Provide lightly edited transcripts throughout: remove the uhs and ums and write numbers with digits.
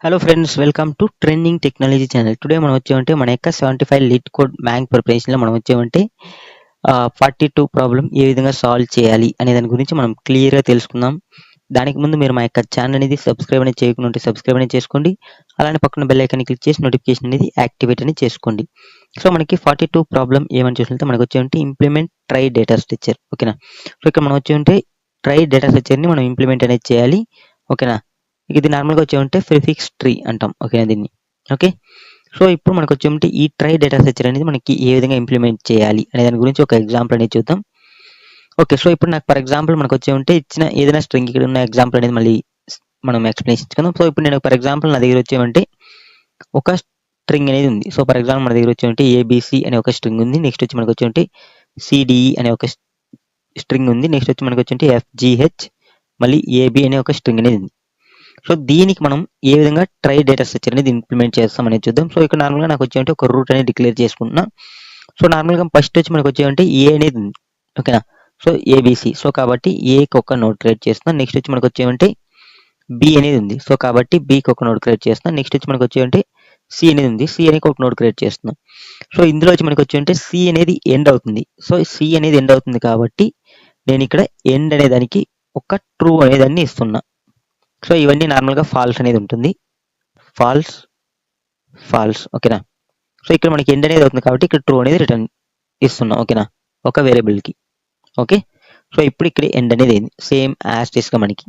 Hello friends, welcome to trending technology channel. Today మనం వచ్చేమంటే మన యొక్క 75 లిట్ కోడ్ మ్యాంగ్ ప్రిపరేషన్లో మనం వచ్చేమంటే 42 ప్రాబ్లం ఏ విధంగా సాల్వ్ చేయాలి అనే దాని గురించి మనం క్లియర్గా తెలుసుకుందాం. దానికి ముందు మీరు మా యొక్క ఛానల్ అనేది సబ్స్క్రైబ్ అనేది చేయకుండా ఉంటే సబ్స్క్రైబ్ అనేది చేసుకోండి. అలానే పక్కన బెల్ ఐకాన్ క్లిక్ చేసి నోటిఫికేషన్ అనేది యాక్టివేట్ అనేది చేసుకోండి. సో మనకి 42 ప్రాబ్లం ఏమని చూసినట్లయితే మనకు వచ్చేమంటే ఇంప్లిమెంట్ ట్రై డేటా స్ట్రక్చర్. ఓకేనా. సో ఇక్కడ మనం వచ్చేమంటే ట్రై డేటా స్ట్రక్చర్ని మనం ఇంప్లిమెంట్ అనేది చేయాలి. ఓకేనా. ఇది నార్మల్గా వచ్చేమంటే ప్రిఫిక్స్ ట్రీ అంటాం. ఓకేనా దీన్ని. ఓకే. సో ఇప్పుడు మనకు వచ్చేమంటే ఈ ట్రై డేటా స్ట్రక్చర్ అనేది మనకి ఏ విధంగా ఇంప్లిమెంట్ చేయాలి అనే దాని గురించి ఒక ఎగ్జాంపుల్ అనేది చూద్దాం. ఓకే. సో ఇప్పుడు నాకు ఫర్ ఎగ్జాంపుల్ మనకు వచ్చేమంటే ఇచ్చిన ఏదైనా స్ట్రింగ్ ఇక్కడ ఉన్న ఎగ్జాంపుల్ అనేది మళ్ళీ మనం ఎక్స్ప్లెనేషన్ ఇచ్చుకుందాం. సో ఇప్పుడు నేను ఫర్ ఎగ్జాంపుల్ నా దగ్గర వచ్చేమంటే ఒక స్ట్రింగ్ అనేది ఉంది. సో ఫర్ ఎగ్జాంపుల్ మన దగ్గర వచ్చేమంటే ఏబిసి అనే ఒక స్ట్రింగ్ ఉంది. నెక్స్ట్ వచ్చి మనకు వచ్చేమంటే సిడిఈ అనే ఒక స్ట్రింగ్ ఉంది. నెక్స్ట్ వచ్చి మనకు వచ్చేమంటే ఎఫ్జిహెచ్ మళ్ళీ ఏబి అనే ఒక స్ట్రింగ్ అనేది ఉంది. సో దీనికి మనం ఏ విధంగా ట్రై డేటా స్ట్రక్చర్ అనేది ఇంప్లిమెంట్ చేస్తాం అనేది చూద్దాం. సో ఇక్కడ నార్మల్గా నాకు వచ్చేమంటే ఒక రూట్ అనేది డిక్లేర్ చేసుకుంటున్నా. సో నార్మల్గా ఫస్ట్ వచ్చి మనకు వచ్చేమంటే ఏ అనేది ఉంది. ఓకేనా. So ABC. సో కాబట్టి ఏకి ఒక నోడ్ క్రియేట్ చేస్తున్నాం. నెక్స్ట్ వచ్చి మనకు వచ్చేమంటే బి అనేది ఉంది. సో కాబట్టి బికి ఒక నోడ్ క్రియేట్ చేస్తున్నాం. నెక్స్ట్ వచ్చి మనకు వచ్చేమంటే సి అనేది ఉంది. సి అనేది ఒక నోడ్ క్రియేట్ చేస్తున్నాం. సో ఇందులో వచ్చి మనకు వచ్చేమంటే సి అనేది ఎండ్ అవుతుంది. సో సి అనేది ఎండ్ అవుతుంది కాబట్టి నేను ఇక్కడ ఎండ్ అనే దానికి ఒక ట్రూ అనే దాన్ని ఇస్తున్నా. సో ఇవన్నీ నార్మల్గా ఫాల్స్ అనేది ఉంటుంది. False false. ఓకేనా. సో ఇక్కడ మనకి ఎండ్ అనేది అవుతుంది కాబట్టి ఇక్కడ ట్రూ అనేది రిటర్న్ ఇస్తున్నాం. ఓకేనా. ఒక వేరియబుల్కి. ఓకే. సో ఇప్పుడు ఇక్కడ ఎండ్ అనేది అయింది సేమ్ యాస్టిస్గా మనకి.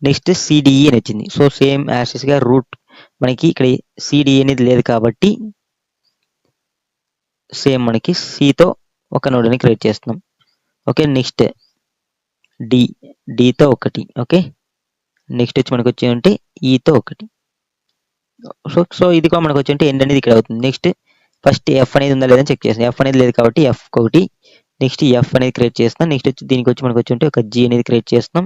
నెక్స్ట్ సిడిఈ అని వచ్చింది. సో సేమ్ యాస్టిస్గా రూట్ మనకి ఇక్కడ సిడిఈ అనేది లేదు కాబట్టి సేమ్ మనకి సితో ఒక నోడ్ అని క్రియేట్ చేస్తున్నాం. ఓకే. నెక్స్ట్ డితో ఒకటి. ఓకే. నెక్స్ట్ వచ్చి మనకు వచ్చేమంటే ఈతో ఒకటి. సో ఇది కూడా మనకు వచ్చి ఎండ్ అనేది ఇక్కడ అవుతుంది. నెక్స్ట్ ఫస్ట్ ఎఫ్ అనేది ఉందా లేదని చెక్ చేస్తాం. ఎఫ్ అనేది లేదు కాబట్టి ఎఫ్ ఒకటి. నెక్స్ట్ ఎఫ్ అనేది క్రియేట్ చేస్తాం. నెక్స్ట్ వచ్చి దీనికి వచ్చి మనకు వచ్చి ఒక జీ అనేది క్రియేట్ చేస్తాం.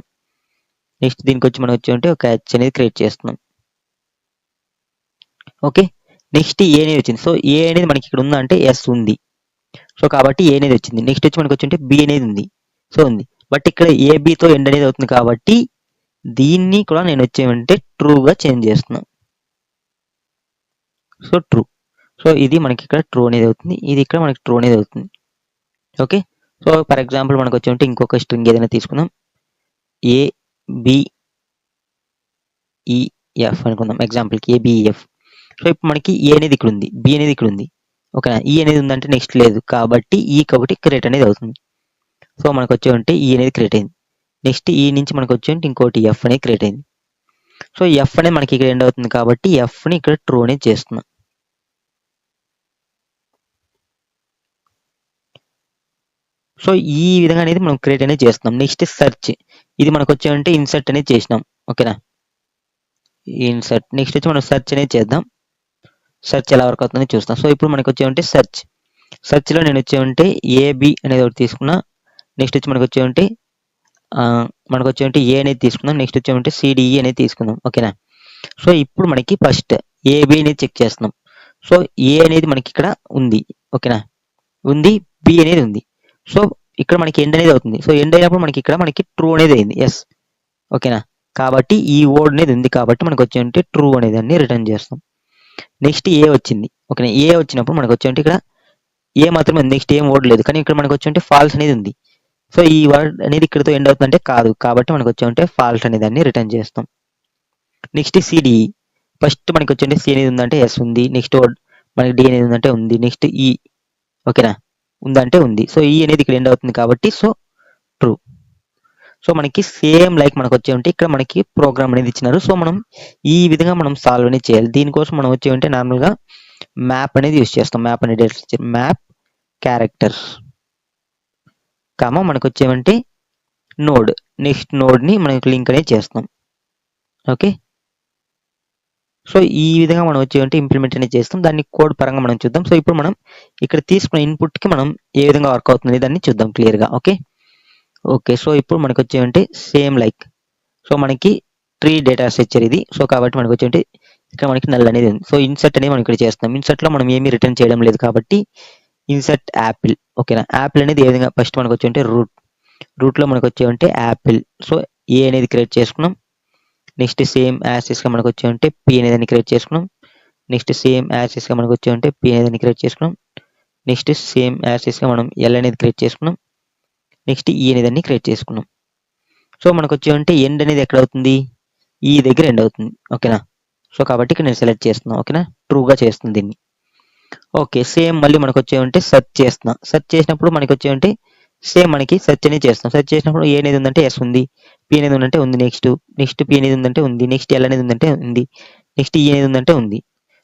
నెక్స్ట్ దీనికి వచ్చి మనకు వచ్చి ఒక హెచ్ అనేది క్రియేట్ చేస్తున్నాం. ఓకే. నెక్స్ట్ ఏ అనేది వచ్చింది. సో ఏ అనేది మనకి ఇక్కడ ఉందా అంటే ఎస్ ఉంది. సో కాబట్టి ఏ అనేది వచ్చింది. నెక్స్ట్ వచ్చి మనకు వచ్చి బి అనేది ఉంది. సో ఉంది. బట్ ఇక్కడ ఏబితో ఎండ్ అనేది అవుతుంది కాబట్టి దీన్ని కూడా నేను వచ్చేమంటే ట్రూగా చేంజ్ చేస్తున్నాను. So true. సో ఇది మనకి ఇక్కడ ట్రూ అనేది అవుతుంది. ఇది ఇక్కడ మనకి ట్రూ అనేది అవుతుంది. ఓకే. సో ఫర్ ఎగ్జాంపుల్ మనకు వచ్చి ఇంకొక స్ట్రింగ్ ఏదైనా తీసుకుందాం. ఏబిఈఎఫ్ అనుకుందాం ఎగ్జాంపుల్కి. ఏబిఈఎఫ్. సో ఇప్పుడు మనకి ఏ అనేది ఇక్కడ ఉంది, బి అనేది ఇక్కడ ఉంది. ఓకేనా. ఈ అనేది ఉందంటే నెక్స్ట్ లేదు కాబట్టి ఈకి ఒకటి క్రియేట్ అనేది అవుతుంది. సో మనకు వచ్చి ఈ అనేది క్రియేట్ అయింది. నెక్స్ట్ ఈ నుంచి మనకు వచ్చి ఇంకోటి ఎఫ్ అనేది క్రియేట్ అయింది. సో ఎఫ్ అనేది మనకి ఇక్కడ ఎండ్ అవుతుంది కాబట్టి ఎఫ్ని ఇక్కడ ట్రూ అనేది చేస్తున్నాం. సో ఈ విధంగా అనేది మనం క్రియేట్ అనేది చేస్తున్నాం. Next search. ఇది మనకు వచ్చేమంటే ఇన్సర్ట్ అనేది చేసినాం. ఓకేనా. ఇన్సర్ట్. నెక్స్ట్ వచ్చి మనం సెర్చ్ అనేది చేద్దాం. సెర్చ్ ఎలా వర్క్ అవుతుందని చూస్తాం. సో ఇప్పుడు మనకు వచ్చేమంటే సెర్చ్. సెర్చ్లో నేను వచ్చేమంటే ఏబి అనేది ఒకటి తీసుకున్నా. నెక్స్ట్ వచ్చి మనకు వచ్చేమంటే ఏ అనేది తీసుకుందాం. నెక్స్ట్ వచ్చేమంటే సిడిఈ అనేది తీసుకుందాం. ఓకేనా. సో ఇప్పుడు మనకి ఫస్ట్ ఏబి అనేది చెక్ చేస్తున్నాం. సో ఏ అనేది మనకి ఇక్కడ ఉంది. ఓకేనా. ఉంది. బి అనేది ఉంది. సో ఇక్కడ మనకి ఎండ్ అనేది అవుతుంది. సో ఎండ్ అయినప్పుడు మనకి ఇక్కడ మనకి ట్రూ అనేది అయింది. ఎస్. ఓకేనా. కాబట్టి ఈ వర్డ్ అనేది ఉంది కాబట్టి మనకు వచ్చేమంటే ట్రూ అనేది అన్ని రిటర్న్ చేస్తాం. నెక్స్ట్ ఏ వచ్చింది. ఓకేనా. ఏ వచ్చినప్పుడు మనకు వచ్చేమంటే ఇక్కడ ఏ మాత్రమే ఉంది. నెక్స్ట్ ఏం వర్డ్ లేదు కానీ ఇక్కడ మనకు వచ్చేమంటే ఫాల్స్ అనేది ఉంది. సో ఈ వర్డ్ అనేది ఇక్కడతో ఎండ్ అవుతుందంటే కాదు కాబట్టి మనకు వచ్చేమంటే ఫాల్స్ అనేది దాన్ని రిటర్న్ చేస్తాం. Next CDE. ఫస్ట్ మనకి వచ్చేంటే సి అనేది ఉందంటే ఎస్ ఉంది. నెక్స్ట్ వర్డ్ మనకి డి అనేది ఉందంటే ఉంది. నెక్స్ట్ ఈ. ఓకేనా. ఉందంటే ఉంది. సో ఈ అనేది ఇక్కడ ఎండ్ అవుతుంది కాబట్టి సో ట్రూ. సో మనకి సేమ్ లైక్ మనకు వచ్చేమంటే ఇక్కడ మనకి ప్రోగ్రామ్ అనేది ఇచ్చినారు. సో మనం ఈ విధంగా మనం సాల్వ్ అనేది చేయాలి. దీనికోసం మనం వచ్చేమంటే నార్మల్గా మ్యాప్ అనేది యూస్ చేస్తాం. మ్యాప్ అనేది డేటా స్ట్రక్చర్ మ్యాప్ క్యారెక్టర్స్ మనకు వచ్చేమంటే నోడ్. నెక్స్ట్ నోడ్ని మనకి లింక్ అనేది చేస్తాం. ఓకే. సో ఈ విధంగా మనం వచ్చేమంటే ఇంప్లిమెంట్ అనేది చేస్తాం. దాన్ని కోడ్ పరంగా మనం చూద్దాం. సో ఇప్పుడు మనం ఇక్కడ తీసుకున్న ఇన్పుట్కి మనం ఏ విధంగా వర్క్ అవుతుంది దాన్ని చూద్దాం క్లియర్గా. ఓకే. ఓకే. సో ఇప్పుడు మనకు వచ్చేమంటే సేమ్ లైక్ సో మనకి ట్రీ డేటా స్ట్రక్చర్ ఇది. సో కాబట్టి మనకు వచ్చేంటే ఇక్కడ మనకి నల్ అనేది ఉంది. సో ఇన్సర్ట్ అనేది మనం ఇక్కడ చేస్తాం. ఇన్సర్ట్లో మనం ఏమీ రిటర్న్ చేయడం లేదు కాబట్టి ఇన్సర్ట్ యాపిల్. ఓకేనా. యాపిల్ అనేది ఏ విధంగా ఫస్ట్ మనకు వచ్చేంటే రూట్లో మనకు వచ్చేమంటే యాపిల్. సో ఏ అనేది క్రియేట్ చేసుకున్నాం. నెక్స్ట్ సేమ్ యాక్సెస్గా మనకు వచ్చి ఉంటే పి అనేదాన్ని క్రియేట్ చేసుకున్నాం. నెక్స్ట్ సేమ్ యాక్సెస్గా మనకు వచ్చి ఉంటే పి అనేదాన్ని క్రియేట్ చేసుకున్నాం. నెక్స్ట్ సేమ్ యాక్సెస్గా మనం ఎల్ అనేది క్రియేట్ చేసుకున్నాం. నెక్స్ట్ ఈ అనేదాన్ని క్రియేట్ చేసుకున్నాం. సో మనకు వచ్చి ఉంటే ఎండ్ అనేది ఎక్కడ అవుతుంది, ఈ దగ్గర ఎండ్ అవుతుంది. ఓకేనా. సో కాబట్టి ఇక్కడ నేను సెలెక్ట్ చేస్తున్నాను. ఓకేనా, ట్రూగా చేస్తుంది దీన్ని. ఓకే, సేమ్ మళ్ళీ మనకు వచ్చే ఉంటే సెర్చ్ చేస్తున్నాం. సెర్చ్ చేసినప్పుడు మనకి వచ్చే ఉంటే సేమ్ మనకి సెర్చ్ అనేది చేస్తాం. సెర్చ్ చేసినప్పుడు ఏ అనేది ఉందంటే ఎస్ ఉంది, పి అనేది ఉందంటే ఉంది, నెక్స్ట్ పి అనేది ఉందంటే ఉంది, నెక్స్ట్ ఎల్ అనేది ఉందంటే ఉంది, నెక్స్ట్ ఈ అనేది ఉందంటే ఉంది.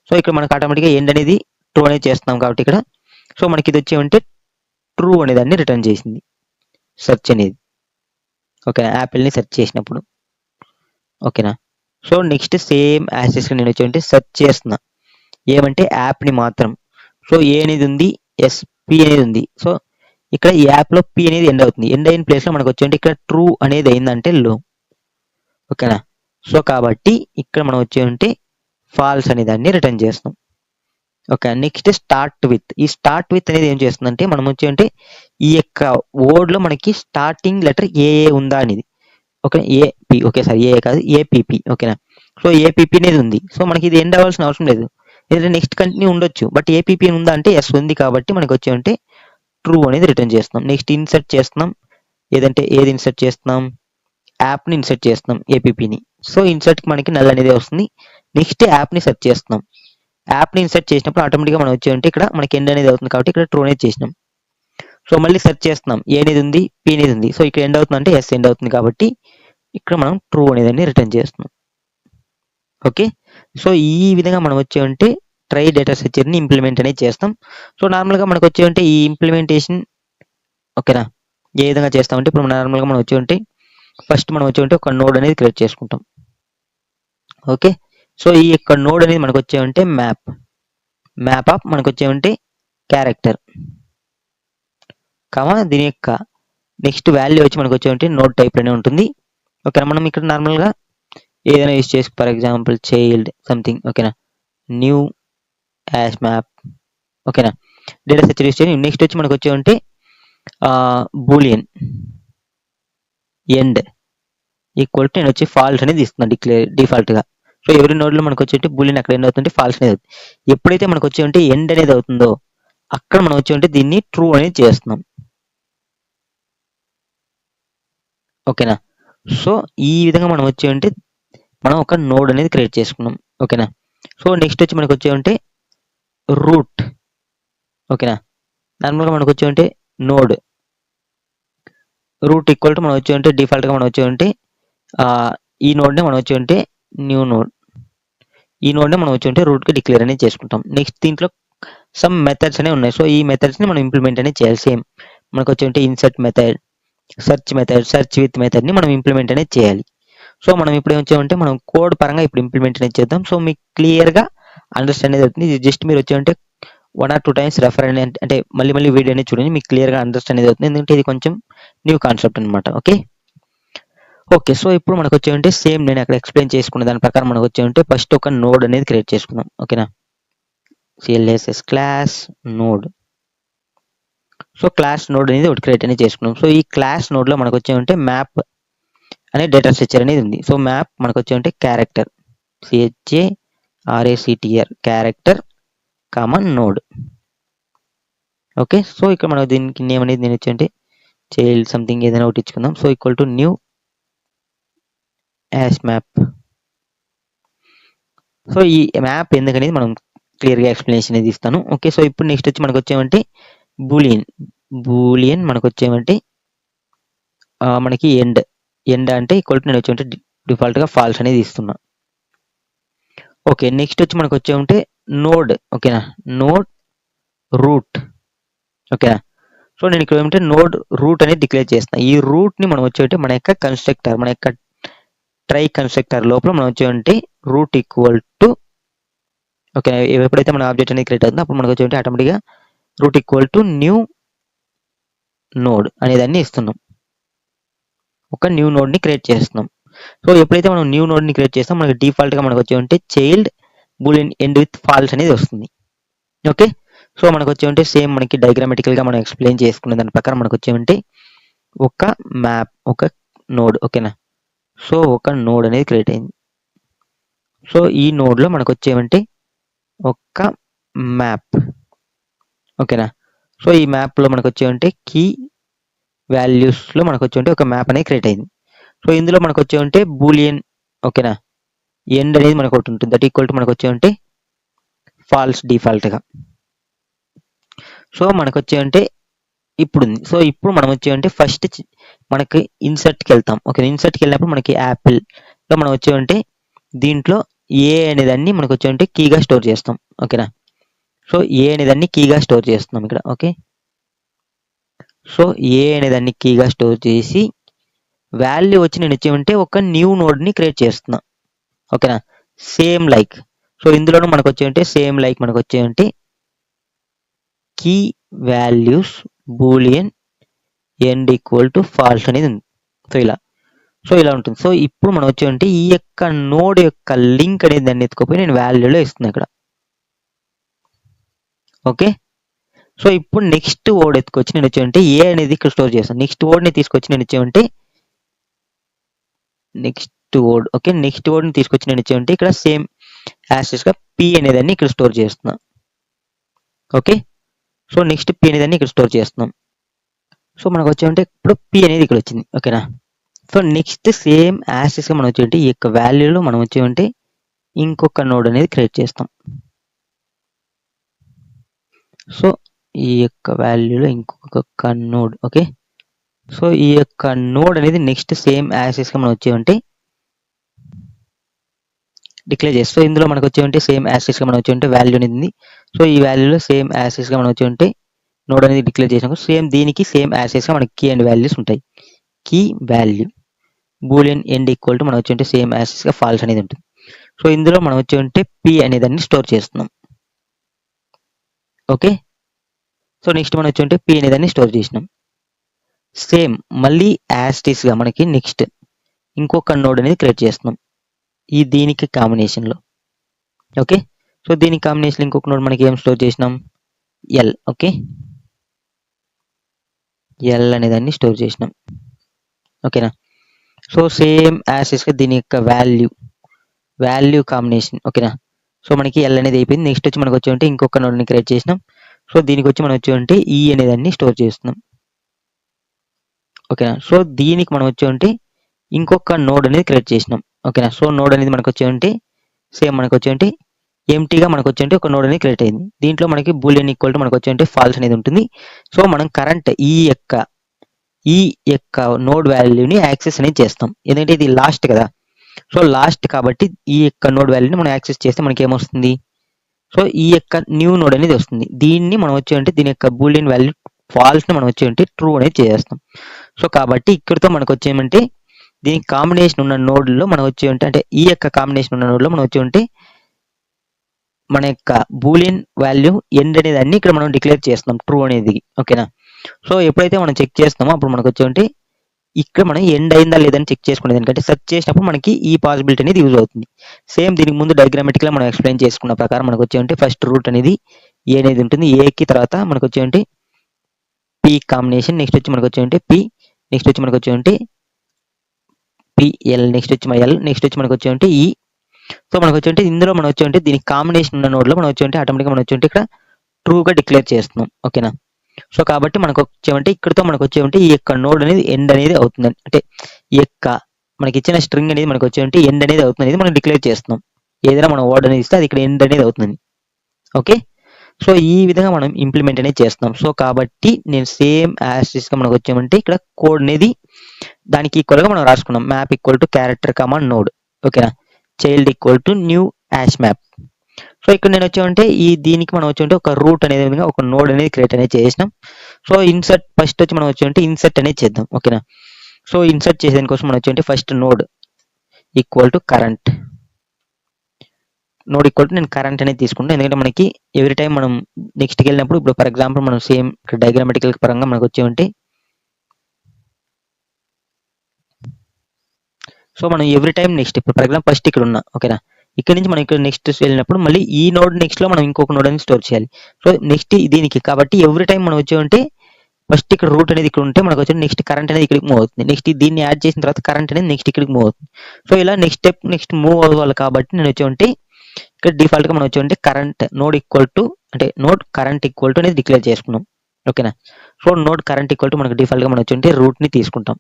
సో ఇక్కడ మనకు ఆటోమేటిక్గా ఎండ్ అనేది ట్రూ అనేది చేస్తున్నాం కాబట్టి ఇక్కడ సో మనకి ఇది వచ్చే ఉంటే ట్రూ అనేదాన్ని రిటర్న్ చేసింది సెర్చ్ అనేది. ఓకేనా, యాపిల్ని సెర్చ్ చేసినప్పుడు. ఓకేనా. సో నెక్స్ట్ సేమ్ యాక్సెస్గా నేను వచ్చి ఉంటే సెర్చ్ చేస్తున్నా ఏమంటే యాప్ని మాత్రం. సో ఏ అనేది ఉంది, ఎస్ పి అనేది ఉంది. సో ఇక్కడ ఈ యాప్లో పి అనేది ఎండ్ అవుతుంది. ఎండ్ అయిన ప్లేస్లో మనకు వచ్చి ఉంటే ఇక్కడ ట్రూ అనేది అయిందంటే లో. ఓకేనా. సో కాబట్టి ఇక్కడ మనం వచ్చి ఉంటే ఫాల్స్ అనే దాన్ని రిటర్న్ చేస్తాం. Okay, next start with. ఈ స్టార్ట్ విత్ అనేది ఏం చేస్తుందంటే మనం వచ్చి ఉంటే ఈ యొక్క వర్డ్లో మనకి స్టార్టింగ్ లెటర్ ఏ ఉందా అనేది. Okay, AP. ఓకే సార్, ఏ కాదు ఏపీపీ. ఓకేనా. సో ఏపీపీ అనేది ఉంది. సో మనకి ఇది ఎండ్ అవ్వాల్సిన అవసరం లేదు, ఏదైతే నెక్స్ట్ కంటిన్యూ ఉండొచ్చు. బట్ ఏపీపీ ఉందా అంటే ఎస్ ఉంది కాబట్టి మనకి వచ్చి ఉంటే ట్రూ అనేది రిటర్న్ చేస్తున్నాం. నెక్స్ట్ ఇన్సర్ట్ చేస్తున్నాం. ఏది ఇన్సర్ట్ చేస్తున్నాం, యాప్ని ఇన్సర్ట్ చేస్తున్నాం, ఏపీపీని. సో ఇన్సర్ట్కి మనకి నల్ అనేది వస్తుంది. నెక్స్ట్ యాప్ని సెర్చ్ చేస్తున్నాం. యాప్ని ఇన్సర్ట్ చేసినప్పుడు ఆటోమేటిక్గా మనం వచ్చి ఉంటే ఇక్కడ మనకి ఎండ్ అనేది అవుతుంది కాబట్టి ఇక్కడ ట్రూ అనేది చేసినాం. సో మళ్ళీ సెర్చ్ చేస్తున్నాం, ఏ అనేది ఉంది, పి అనేది ఉంది. సో ఇక్కడ ఎండ్ అవుతుంది అంటే ఎస్ ఎండ్ అవుతుంది కాబట్టి ఇక్కడ మనం ట్రూ అనేదాన్ని రిటర్న్ చేస్తున్నాం. ఓకే, సో ఈ విధంగా మనం వచ్చి ఉంటే ట్రై డేటా స్ట్రక్చర్ని ఇంప్లిమెంట్ అనేది చేస్తాం. సో నార్మల్గా మనకు వచ్చి ఉంటే ఈ ఇంప్లిమెంటేషన్ ఓకేనా ఏ విధంగా చేస్తామంటే ఇప్పుడు నార్మల్గా మనం వచ్చి ఉంటే ఫస్ట్ మనం వచ్చి ఉంటే ఒక నోడ్ అనేది క్రియేట్ చేసుకుంటాం. ఓకే, సో ఈ యొక్క నోడ్ అనేది మనకు వచ్చే ఉంటే మ్యాప్ ఆఫ్ మనకు వచ్చే ఉంటే క్యారెక్టర్ కామా దీని యొక్క నెక్స్ట్ వాల్యూ వచ్చి మనకు వచ్చే ఉంటే నోడ్ టైప్ అనే ఉంటుంది. ఓకేనా, మనం ఇక్కడ నార్మల్గా ఏదైనా యూజ్ చేసి ఫర్ ఎగ్జాంపుల్ చైల్డ్ సంథింగ్. ఓకేనా, న్యూ యాష్ మ్యాప్. ఓకేనా, డేటా స్ట్రక్చర్ యూజ్ చేసి నెక్స్ట్ వచ్చి మనకు వచ్చే ఉంటే బూలియన్ ఎండ్ ఈక్వల్ టు నేను వచ్చి ఫాల్స్ అనేది ఇస్తున్నాను డిఫాల్ట్గా. సో ఎవరి నోడ్లో మనకు వచ్చి ఉంటే బూలియన్ అక్కడ ఎండ్ అవుతుంటే ఫాల్స్ అనేది అవుతుంది. ఎప్పుడైతే మనకు వచ్చి ఉంటే ఎండ్ అనేది అవుతుందో అక్కడ మనం వచ్చి ఉంటే దీన్ని ట్రూ అనేది చేస్తున్నాం. ఓకేనా, సో ఈ విధంగా మనం వచ్చి ఉంటే మనం ఒక నోడ్ అనేది క్రియేట్ చేసుకున్నాం. ఓకేనా, సో నెక్స్ట్ వచ్చి మనకు వచ్చి ఉంటే రూట్. ఓకేనా, నార్మల్గా మనకు వచ్చి ఉంటే నోడ్ రూట్ ఈక్వల్ టు మనం వచ్చి ఉంటే డిఫాల్ట్గా మనం వచ్చి ఉంటే ఈ నోడ్ని మనం వచ్చి ఉంటే న్యూ నోడ్, ఈ నోడ్ని మనం వచ్చి ఉంటే రూట్కి డిక్లేర్ అనేది చేసుకుంటాం. నెక్స్ట్ దీంట్లో సమ్ మెథడ్స్ అనేవి ఉన్నాయి. సో ఈ మెథడ్స్ని మనం ఇంప్లిమెంట్ అనేది చేయాలి. సేమ్ మనకు వచ్చి ఉంటే ఇన్సర్ట్ మెథడ్, సెర్చ్ విత్ మెథడ్ని మనం ఇంప్లిమెంట్ అనేది చేయాలి. సో మనం ఇప్పుడు ఏం వచ్చామంటే మనం కోడ్ పరంగా ఇప్పుడు ఇంప్లిమెంట్ అనేది చేద్దాం. సో మీకు క్లియర్గా అండర్స్టాండ్ అనేది అవుతుంది. ఇది జస్ట్ మీరు వచ్చామంటే 1 or 2 times రెఫర్ అంటే మళ్ళీ వీడియో అనేది చూడండి, మీకు క్లియర్గా అండర్స్టాండ్ అనేది అవుతుంది. ఎందుకంటే ఇది కొంచెం న్యూ కాన్సెప్ట్ అనమాట. ఓకే, సో ఇప్పుడు మనకు వచ్చేమంటే సేమ్ నేను అక్కడ ఎక్స్ప్లెయిన్ చేసుకున్న దాని ప్రకారం మనకు వచ్చేమంటే ఫస్ట్ ఒక నోడ్ అనేది క్రియేట్ చేసుకుందాం. ఓకేనా, CLSS class node. So class node అనేది ఒకటి క్రియేట్ అనేది చేసుకున్నాం. సో ఈ క్లాస్ నోడ్లో మనకు వచ్చేమంటే మ్యాప్ అనే డేటా స్ట్రక్చర్ అనేది ఉంది. సో మ్యాప్ మనకు వచ్చేమంటే character CHARACTR character common node. Okay, so ఇక్కడ మనం దీనికి నేమ్ అనేది నేను వచ్చేంటే చైల్డ్ సంథింగ్ ఏదైనా ఒకటి ఇచ్చుకుందాం. So equal to new hash map. So ఈ మ్యాప్ ఎందుకనేది మనం క్లియర్గా ఎక్స్ప్లెనేషన్ అనేది ఇస్తాను. ఓకే, సో ఇప్పుడు నెక్స్ట్ వచ్చి మనకు వచ్చేమంటే బూలియన్ మనకు వచ్చేమంటే మనకి ఎండ్ అంటే ఈక్వల్ టు నేను వచ్చేమంటే డిఫాల్ట్గా ఫాల్స్ అనేది ఇస్తున్నా. ఓకే, నెక్స్ట్ వచ్చి మనకు వచ్చేమంటే నోడ్. ఓకేనా, నోడ్ రూట్. ఓకేనా, సో నేను ఇక్కడ ఏమంటే నోడ్ రూట్ అనేది డిక్లేర్ చేస్తాను. ఈ రూట్ని మనం వచ్చేమంటే మన యొక్క కన్స్ట్రక్టర్, మన యొక్క ట్రై కన్స్ట్రక్టర్ లోపల మనం వచ్చేమంటే రూట్ ఈక్వల్ టు ఓకే ఎప్పుడైతే మన ఆబ్జెక్ట్ అనేది క్రియేట్ అవుతుందో అప్పుడు మనకు వచ్చేమంటే ఆటోమేటిక్గా root equal to new node అనేదాన్ని ఇస్తున్నాం. ఒక న్యూ నోడ్ని క్రియేట్ చేస్తున్నాం. సో ఎప్పుడైతే మనం న్యూ నోడ్ని క్రియేట్ చేస్తాం మనకి డిఫాల్ట్గా మనకు వచ్చేమంటే child boolean end with false అనేది వస్తుంది. ఓకే, సో మనకు వచ్చేమంటే సేమ్ మనకి డయాగ్రామెటికల్గా మనం ఎక్స్ప్లెయిన్ చేసుకునే దాని ప్రకారం మనకు వచ్చేమంటే ఒక మ్యాప్ ఒక నోడ్. ఓకేనా, సో ఒక నోడ్ అనేది క్రియేట్ అయింది. సో ఈ నోడ్లో మనకు వచ్చేమంటే ఒక మ్యాప్, ఓకేనా. సో ఈ మ్యాప్లో మనకు వచ్చేమంటే కీ వాల్యూస్లో మనకు వచ్చేమంటే ఒక మ్యాప్ అనేది క్రియేట్ అయింది. సో ఇందులో మనకు వచ్చేమంటే బూలియన్, ఓకేనా, ఎండ్ అనేది మనకు ఒకటి ఉంటుంది, దట్ ఈక్వల్ టు మనకు వచ్చేమంటే ఫాల్స్ డిఫాల్ట్గా. సో మనకు వచ్చేమంటే ఇప్పుడు ఉంది. సో ఇప్పుడు మనం వచ్చేమంటే ఫస్ట్ మనకి ఇన్సర్ట్కి వెళ్తాం, ఓకే. ఇన్సర్ట్కి వెళ్ళినప్పుడు మనకి యాపిల్లో మనం వచ్చేమంటే దీంట్లో ఏ అనేదాన్ని మనకు వచ్చేమంటే కీగా స్టోర్ చేస్తాం, ఓకేనా. సో ఏ అనేదాన్ని కీగా స్టోర్ చేస్తున్నాం ఇక్కడ, ఓకే. సో ఏ అనేదాన్ని కీగా స్టోర్ చేసి వాల్యూ వచ్చి నేను వచ్చేమంటే ఒక న్యూ నోడ్ని క్రియేట్ చేస్తున్నా, ఓకేనా. సేమ్ లైక్, సో ఇందులోనూ మనకు వచ్చేమంటే సేమ్ లైక్ మనకు వచ్చేమంటే key values boolean end equal to false అనేది ఉంది. సో ఇలా ఉంటుంది. సో ఇప్పుడు మనం వచ్చేమంటే ఈ యొక్క నోడ్ యొక్క లింక్ అనేది దాన్ని ఎత్తుకుపోయి నేను వాల్యూలో ఇస్తున్నా ఇక్కడ, ఓకే. సో ఇప్పుడు నెక్స్ట్ వర్డ్ ఎత్తుకొచ్చి నేను వచ్చేమంటే ఏ అనేది ఇక్కడ స్టోర్ చేస్తాను. నెక్స్ట్ వర్డ్ని తీసుకొచ్చి నేను వచ్చేమంటే నెక్స్ట్ వర్డ్, ఓకే. నెక్స్ట్ వర్డ్ని తీసుకొచ్చి నేను వచ్చేమంటే ఇక్కడ సేమ్ యాక్సెస్గా పి అనేదాన్ని ఇక్కడ స్టోర్ చేస్తున్నా, ఓకే. సో నెక్స్ట్ పి అనేదాన్ని ఇక్కడ స్టోర్ చేస్తున్నాం. సో మనకు వచ్చేమంటే ఇప్పుడు పి అనేది ఇక్కడ వచ్చింది, ఓకేనా. సో నెక్స్ట్ సేమ్ యాక్సెస్గా మనం వచ్చేమంటే ఈ యొక్క వాల్యూలో మనం వచ్చేమంటే ఇంకొక నోడ్ అనేది క్రియేట్ చేస్తాం. సో ఈ యొక్క వాల్యూలో ఇంకొక నోడ్, ఓకే. సో ఈ యొక్క నోడ్ అనేది నెక్స్ట్ సేమ్ యాక్సెస్గా మనం వచ్చేమంటే డిక్లేర్ చేస్తాం. సో ఇందులో మనకు వచ్చేమంటే సేమ్ యాక్సెస్గా మనం వచ్చేమంటే వాల్యూ అనేది, సో ఈ వాల్యూలో సేమ్ యాక్సెస్గా మనం వచ్చేమంటే నోడ్ అనేది డిక్లేర్ చేసినప్పుడు సేమ్ దీనికి సేమ్ యాక్సెస్గా మనకి కీ అండ్ వాల్యూస్ ఉంటాయి. Key value boolean end equal to మనం వచ్చేంటే సేమ్ యాక్సెస్గా ఫాల్స్ అనేది ఉంటుంది. సో ఇందులో మనం వచ్చేంటే పి అనేదాన్ని స్టోర్ చేస్తున్నాం, ఓకే. సో నెక్స్ట్ మనం వచ్చేంటే పి అనేదాన్ని స్టోర్ చేసినాం. సేమ్ మళ్ళీ యాస్టిస్గా మనకి నెక్స్ట్ ఇంకొక నోడ్ అనేది క్రియేట్ చేస్తున్నాం ఈ దీనికి కాంబినేషన్లో, ఓకే. సో దీనికి కాంబినేషన్ ఇంకొక నోడ్ మనకి ఏం స్టోర్ చేసినాం, ఎల్, ఓకే. ఎల్ అనేదాన్ని స్టోర్ చేసినాం, ఓకేనా. సో సేమ్ యాసెస్గా దీని యొక్క వాల్యూ కాంబినేషన్, ఓకేనా. సో మనకి ఎల్ అనేది అయిపోయింది. నెక్స్ట్ వచ్చి మనకు వచ్చి ఉంటే ఇంకొక నోడ్ని క్రియేట్ చేసినాం. సో దీనికి వచ్చి మనం వచ్చి ఉంటే ఈ అనేదాన్ని స్టోర్ చేస్తున్నాం, ఓకేనా. సో దీనికి మనం వచ్చి ఉంటే ఇంకొక నోడ్ అనేది క్రియేట్ చేసినాం, ఓకేనా. సో నోడ్ అనేది మనకు వచ్చి ఉంటే సేమ్ మనకు వచ్చి ఉంటే ఎంటీగా మనకు వచ్చి ఉంటే ఒక నోడ్ అనేది క్రియేట్ అయింది. దీంట్లో మనకి బూలియన్ ఈక్వల్ టు మనకు వచ్చి ఉంటే ఫాల్స్ అనేది ఉంటుంది. సో మనం కరెంట్ ఈ యొక్క నోడ్ వాల్యూని యాక్సెస్ అనేది చేస్తాం, ఎందుకంటే ఇది లాస్ట్ కదా. సో లాస్ట్ కాబట్టి ఈ యొక్క నోడ్ వాల్యూని మనం యాక్సెస్ చేస్తే మనకి ఏమొస్తుంది, సో ఈ యొక్క న్యూ నోడ్ అనేది వస్తుంది. దీన్ని మనం వచ్చి ఉంటే దీని యొక్క బూలియన్ వాల్యూ ఫాల్స్ని మనం వచ్చి ఉంటే ట్రూ అనేది చేస్తాం. సో కాబట్టి ఇక్కడితో మనకు వచ్చేమంటే దీనికి కాంబినేషన్ ఉన్న నోడ్లో మనం వచ్చి ఉంటే అంటే ఈ యొక్క కాంబినేషన్ ఉన్న నోడ్లో మనం వచ్చి ఉంటే మన యొక్క బూలియన్ వాల్యూ ఎండ్ అనేది అన్ని ఇక్కడ మనం డిక్లేర్ చేస్తున్నాం ట్రూ అనేది, ఓకేనా. సో ఎప్పుడైతే మనం చెక్ చేస్తామో అప్పుడు మనకు వచ్చి ఉంటే ఇక్కడ మనం ఎండ్ అయిందా లేదని చెక్ చేసుకునేది, ఎందుకంటే సెర్చ్ చేసినప్పుడు మనకి ఈ పాసిబిలిటీ అనేది యూజ్ అవుతుంది. సేమ్ దీనికి ముందు డయాగ్రామెటిక్గా మనం ఎక్స్ప్లెయిన్ చేసుకున్న ప్రకారం మనకు వచ్చి ఉంటే ఫస్ట్ రూట్ అనేది ఏ అనేది ఉంటుంది, ఏకి తర్వాత మనకు వచ్చి ఉంటే పి కాంబినేషన్, నెక్స్ట్ వచ్చి మనకు వచ్చి ఉంటే పి, నెక్స్ట్ వచ్చి మనకు వచ్చి ఉంటే పిఎల్, నెక్స్ట్ వచ్చి ఎల్, నెక్స్ట్ వచ్చి మనకు వచ్చి ఉంటే ఈ. సో మనకు వచ్చి ఉంటే ఇందులో మనం వచ్చి ఉంటే దీనికి కాంబినేషన్ ఉన్న నోడ్లో మనం వచ్చి ఉంటే ఆటోమేటిక్గా మనం వచ్చి ఉంటే ఇక్కడ ట్రూగా డిక్లేర్ చేస్తున్నాం, ఓకేనా. సో కాబట్టి మనకు వచ్చేమంటే ఇక్కడతో మనకు వచ్చేమంటే ఈ యొక్క నోడ్ అనేది ఎండ్ అనేది అవుతుంది, అంటే ఈ యొక్క మనకి ఇచ్చిన స్ట్రింగ్ అనేది మనకు వచ్చేమంటే ఎండ్ అనేది అవుతుంది అనేది మనం డిక్లేర్ చేస్తున్నాం. ఏదైనా మనం వర్డ్ అనేది ఇస్తే అది ఇక్కడ ఎండ్ అనేది అవుతుంది, ఓకే. సో ఈ విధంగా మనం ఇంప్లిమెంట్ అనేది చేస్తున్నాం. సో కాబట్టి నేను సేమ్ యాస్టిస్గా మనకు వచ్చామంటే ఇక్కడ కోడ్ అనేది దానికి ఈక్వల్గా మనం రాసుకున్నాం. Map equal to character command node, ఓకేనా. Child equal to new hash map. So ఇక్కడ నేను వచ్చామంటే దీనికి మనం వచ్చి ఉంటే ఒక రూట్ అనేది విధంగా ఒక నోడ్ అనేది క్రియేట్ అనేది చేసినాం. సో ఇన్సర్ట్ ఫస్ట్ వచ్చి మనం వచ్చి ఉంటే ఇన్సర్ట్ అనేది చేద్దాం, ఓకేనా. సో ఇన్సర్ట్ చేసేదానికోసం మనం వచ్చి ఉంటే first node equal to current, node equal to నేను కరెంట్ అనేది తీసుకుంటాను, ఎందుకంటే మనకి ఎవ్రీ టైం మనం నెక్స్ట్కి వెళ్ళినప్పుడు ఇప్పుడు ఫర్ ఎగ్జాంపుల్ మనం సేమ్ డయాగ్రామెటికల్ పరంగా మనకు వచ్చి ఉంటే సో మనం ఎవ్రీ టైం నెక్స్ట్ ఇప్పుడు ఫర్ ఎగ్జాంపుల్ ఫస్ట్ ఇక్కడ ఉన్నా, ఓకేనా. ఇక్కడ నుంచి మనం ఇక్కడ నెక్స్ట్ వెళ్ళినప్పుడు మళ్ళీ ఈ నోడ్ నెక్స్ట్ లో మనం ఇంకొక నోడ్ అనేది స్టోర్ చేయాలి. సో నెక్స్ట్ దీనికి కాబట్టి ఎవ్రీ టైం మనం వచ్చి ఉంటే ఫస్ట్ ఇక్కడ రూట్ అనేది ఇక్కడ ఉంటే మనకు వచ్చి నెక్స్ట్ కరెంట్ అనేది ఇక్కడికి మూవ్ అవుతుంది. నెక్స్ట్ దీన్ని యాడ్ చేసిన తర్వాత కరెంట్ అనేది నెక్స్ట్ ఇక్కడికి మూవ్ అవుతుంది. సో ఇలా నెక్స్ట్ స్టెప్ నెక్స్ట్ మూవ్ అవ్వాలి కాబట్టి నేను వచ్చి ఇక్కడ డిఫాల్ట్గా మనం వచ్చి కరెంట్ నోడ్ ఈక్వల్ టు అంటే నోడ్ కరెంట్ ఈక్వల్ టు అనేది డిక్లేర్ చేసుకున్నాం. ఓకేనా. So node current equal to మనకు డిఫాల్ట్గా మనం వచ్చి రూట్ని తీసుకుంటాం.